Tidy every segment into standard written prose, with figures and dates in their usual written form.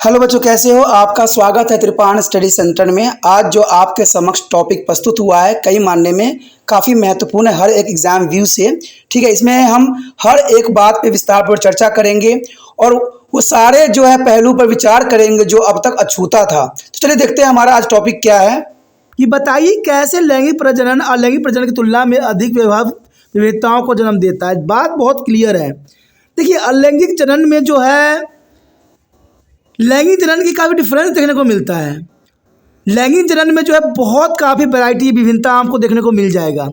Hello बच्चों, कैसे हो? आपका स्वागत है त्रिपाण स्टडी सेंटर में। आज जो आपके समक्ष टॉपिक प्रस्तुत हुआ है कई मानने में काफ़ी महत्वपूर्ण है हर एक एग्जाम व्यू से। ठीक है, इसमें हम हर एक बात पे विस्तारपूर्वक चर्चा करेंगे और वो सारे जो है पहलू पर विचार करेंगे जो अब तक अछूता था। तो चलिए देखते हैं हमारा आज टॉपिक क्या है। कि बताइए कैसे लैंगिक प्रजनन और लैंगिक प्रजनन की तुलना में अधिक विविधताओं को जन्म देता है। बात बहुत क्लियर है। देखिए, अलैंगिक जनन में जो है लैंगिक जनन की काफ़ी डिफरेंस देखने को मिलता है। लैंगिक जनन में जो है बहुत काफ़ी वैरायटी विभिन्नता आपको देखने को मिल जाएगा,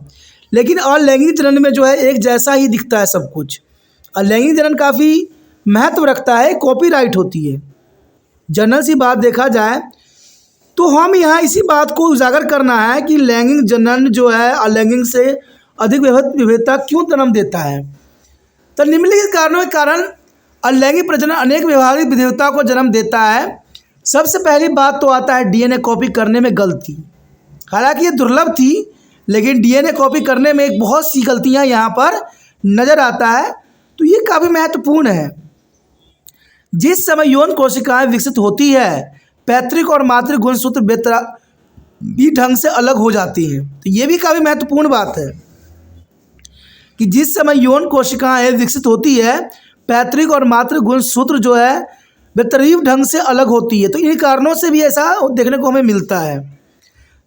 लेकिन अलैंगिक जनन में जो है एक जैसा ही दिखता है सब कुछ। अलैंगिक जनन काफ़ी महत्व रखता है, कॉपीराइट होती है। जनरल सी बात देखा जाए तो हम यहाँ इसी बात को उजागर करना है कि लैंगिक जनन जो है अलैंगिक से अधिक विविधता क्यों जन्म देता है। तो निम्नलिखित कारणों के कारण अलैंगिक प्रजनन अनेक व्यवहारिक विविधता को जन्म देता है। सबसे पहली बात तो आता है डीएनए कॉपी करने में गलती। हालांकि ये दुर्लभ थी, लेकिन डीएनए कॉपी करने में एक बहुत सी गलतियां यहाँ पर नज़र आता है, तो ये काफ़ी महत्वपूर्ण है। जिस समय यौन कोशिकाएं विकसित होती है, पैतृक और मातृ गुणसूत्र बेतरतीब ढंग से अलग हो जाती हैं। तो ये भी काफ़ी महत्वपूर्ण बात है कि जिस समय यौन कोशिकाएं विकसित होती है, पैतृक और मातृ गुणसूत्र जो है बेतरतीब ढंग से अलग होती है। तो इन कारणों से भी ऐसा देखने को हमें मिलता है।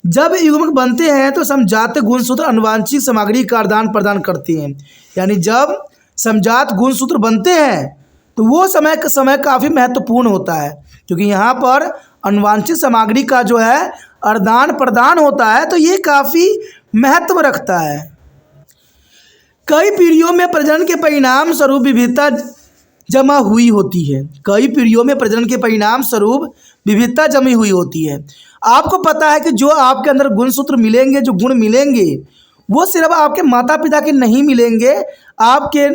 जब युग्मक बनते हैं तो समजात गुणसूत्र आनुवंशिक सामग्री का आदान प्रदान करते हैं। यानी जब समजात गुणसूत्र बनते हैं तो वो समय काफ़ी महत्वपूर्ण होता है, क्योंकि यहाँ पर आनुवंशिक सामग्री का जो है आदान प्रदान होता है, तो ये काफ़ी महत्व रखता है। कई पीढ़ियों में प्रजनन के परिणाम स्वरूप विविधता जमा हुई होती है। कई पीढ़ियों में प्रजनन के परिणाम स्वरूप विविधता जमी हुई होती है। आपको पता है कि जो आपके अंदर गुणसूत्र मिलेंगे, जो गुण मिलेंगे, वो सिर्फ आपके माता पिता के नहीं मिलेंगे, आपके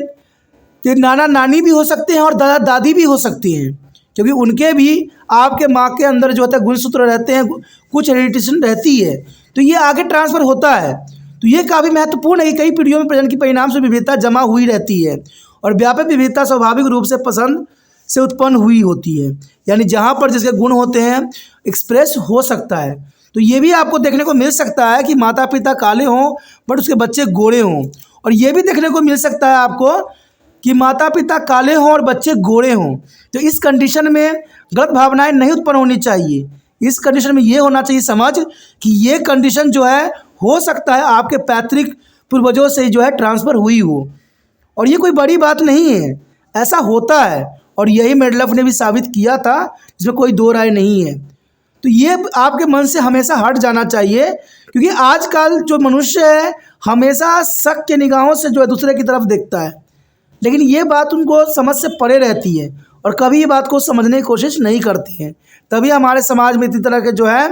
नाना नानी भी हो सकते हैं और दादा दादी भी हो सकती हैं, क्योंकि उनके भी आपके माँ के अंदर जो होता है गुणसूत्र रहते हैं, कुछ हेरिटेशन रहती है, तो ये आगे ट्रांसफ़र होता है। तो ये काफ़ी महत्वपूर्ण है कि कई पीढ़ियों में प्रजनन के परिणाम से विविधता जमा हुई रहती है और व्यापक विविधता स्वाभाविक रूप से पसंद से उत्पन्न हुई होती है। यानी जहाँ पर जिसके गुण होते हैं एक्सप्रेस हो सकता है। तो ये भी आपको देखने को मिल सकता है कि माता पिता काले हों बट उसके बच्चे गोरे हों, और ये भी देखने को मिल सकता है आपको कि माता पिता काले हों और बच्चे गोरे हों। तो इस कंडीशन में गलत भावनाएं नहीं उत्पन्न होनी चाहिए। इस कंडीशन में ये होना चाहिए समझ कि ये कंडीशन जो है हो सकता है आपके पैतृक पूर्वजों से जो है ट्रांसफ़र हुई हो, और ये कोई बड़ी बात नहीं है, ऐसा होता है। और यही मेडलफ ने भी साबित किया था, जिसमें कोई दो राय नहीं है। तो ये आपके मन से हमेशा हट जाना चाहिए, क्योंकि आजकल जो मनुष्य है हमेशा शक के निगाहों से जो है दूसरे की तरफ देखता है, लेकिन ये बात उनको समझ से परे रहती है और कभी ये बात को समझने की कोशिश नहीं करती हैं। तभी हमारे समाज में इतनी तरह के जो है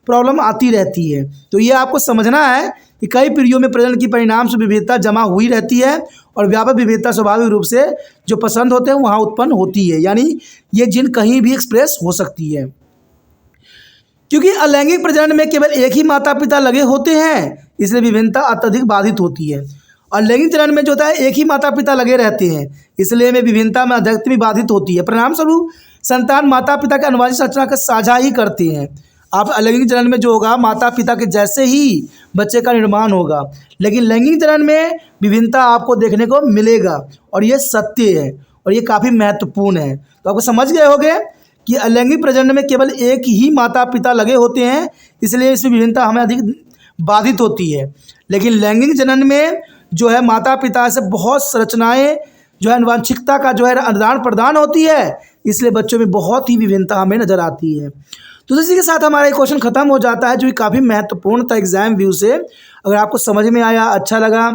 प्रॉब्लम आती रहती है। तो ये आपको समझना है कि कई पीढ़ियों में प्रजनन की परिणाम से विविधता जमा हुई रहती है और व्यापक विविधता स्वाभाविक रूप से जो पसंद होते हैं वहाँ उत्पन्न होती है। यानी ये जीन कहीं भी एक्सप्रेस हो सकती है, क्योंकि अलैंगिक प्रजनन में केवल एक ही माता पिता लगे होते हैं, इसलिए विभिन्नता अत्यधिक बाधित होती है। और लैंगिक जनन में जो होता है एक ही माता पिता लगे रहते हैं, इसलिए में विभिन्नता में अधिकता भी बाधित होती है। परिणाम स्वरूप संतान माता पिता के आनुवंशिक संरचना का साझा ही करते हैं। आप अलैंगिक जनन में जो होगा माता पिता के जैसे ही बच्चे का निर्माण होगा, लेकिन लैंगिक जनन में विभिन्नता आपको देखने को मिलेगा, और ये सत्य है और ये काफ़ी महत्वपूर्ण है। तो आपको समझ गए होंगे कि अलैंगिक प्रजनन में केवल एक ही माता पिता लगे होते हैं, इसलिए इसमें विभिन्नता हमें अधिक बाधित होती है। लेकिन लैंगिक जनन में जो है माता पिता से बहुत संरचनाएँ जो है आनुवंशिकता का जो है आदान प्रदान होती है, इसलिए बच्चों में बहुत ही विभिन्नता हमें नज़र आती है। तो इसी के साथ हमारा ये क्वेश्चन खत्म हो जाता है, जो कि काफ़ी महत्वपूर्ण था एग्जाम व्यू से। अगर आपको समझ में आया, अच्छा लगा,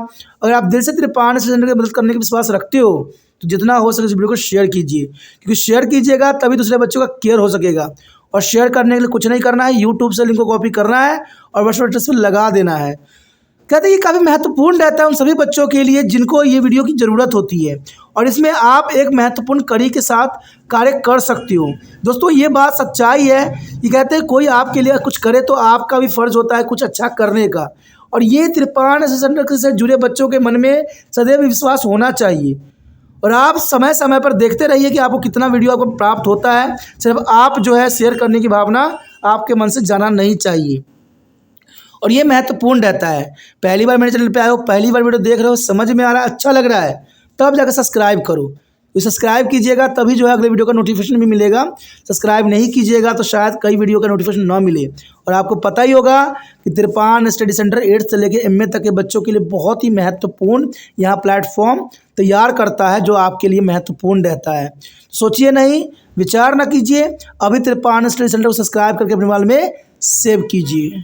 अगर आप दिल से त्रिपाण सेंटर की मदद करने का विश्वास रखते हो, तो जितना हो सके इस वीडियो को शेयर कीजिए, क्योंकि शेयर कीजिएगा तभी दूसरे बच्चों का केयर हो सकेगा। और शेयर करने के लिए कुछ नहीं करना है, यूट्यूब से लिंक को कॉपी करना है और व्हाट्सएप एड्रेस पर लगा देना है। कहते हैं ये काफ़ी महत्वपूर्ण रहता है उन सभी बच्चों के लिए जिनको ये वीडियो की ज़रूरत होती है, और इसमें आप एक महत्वपूर्ण कड़ी के साथ कार्य कर सकती हो। दोस्तों, ये बात सच्चाई है कि कहते हैं कोई आपके लिए कुछ करे तो आपका भी फ़र्ज़ होता है कुछ अच्छा करने का, और ये त्रिपाण सेंटर से जुड़े बच्चों के मन में सदैव विश्वास होना चाहिए। और आप समय समय पर देखते रहिए कि आपको कितना वीडियो आपको प्राप्त होता है। सिर्फ आप जो है शेयर करने की भावना आपके मन से जाना नहीं चाहिए, और ये महत्वपूर्ण रहता है। पहली बार मेरे चैनल पे आए हो, पहली बार वीडियो देख रहे हो, समझ में आ रहा है, अच्छा लग रहा है, तब जाकर सब्सक्राइब करो। तो सब्सक्राइब कीजिएगा, तभी जो है अगले वीडियो का नोटिफिकेशन भी मिलेगा। सब्सक्राइब नहीं कीजिएगा तो शायद कई वीडियो का नोटिफिकेशन ना मिले। और आपको पता ही होगा कि तिरपान स्टडी सेंटर 8th से लेकर MA तक के बच्चों के लिए बहुत ही महत्वपूर्ण यहाँ प्लेटफॉर्म तैयार करता है, जो आपके लिए महत्वपूर्ण रहता है। सोचिए नहीं, विचार ना कीजिए, अभी तिरपान स्टडी सेंटर को सब्सक्राइब करके अपने मोबाइल में सेव कीजिए।